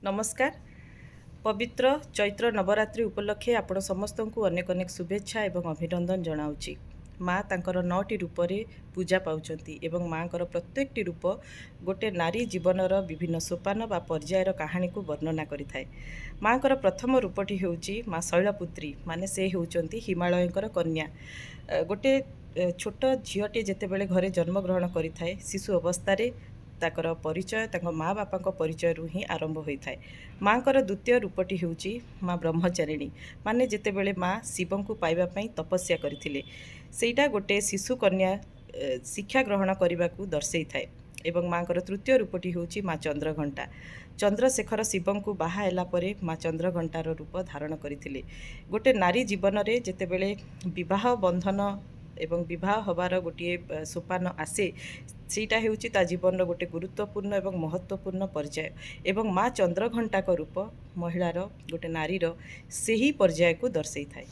नमस्कार। पवित्र चैत्र नवरात्रि उपलक्षे आपण समस्त को अनेक अनेक शुभेच्छा एवं अभिनंदन जनाऊँगी। माँ तांकर 9टी रूपरे पूजा पाउचंती एवं माँकर प्रत्येकटी रूप गोटे नारी जीवनर विभिन्न सोपान बा पर्यायर कहानी को वर्णना करिथाए। माँकर प्रथम रूपटी हेउची माँ शैलपुत्री माने से हेउचंती हिमालयंकर कन्या। गोटे छोट झीटे जेतेबेले घरे जन्मग्रहण करिथाए शिशु अवस्था ताकर परिचय तांको माँ बापा परिचय ही आरंभ होता है। माँ कर द्वितीय रूपटी हेउची माँ ब्रह्मचारिणी माने जेतेबेले माँ शिव को पाइबापी तपस्या करथिले सेटा गोटे शिशु कन्या शिक्षा ग्रहण करने को दर्शई थाए। एवं माँ कर तृतीय रूपटी हेउची माँ चंद्रघंटा चंद्रशेखर शिव को बाहा परे माँ चंद्रघंटार रूप धारण करथिले। गोटे नारी जीवन में जेतेबेले विवाह बंधन एवं विवाह हबार गोटे सोपान आसे सीटा हेउची ता जीवन गोटे गुरुत्वपूर्ण एवं महत्वपूर्ण पर्याय एवं माँ चंद्रघंटा रूप महिलार गोटे नारीर से ही पर्याय को दर्शई थाए।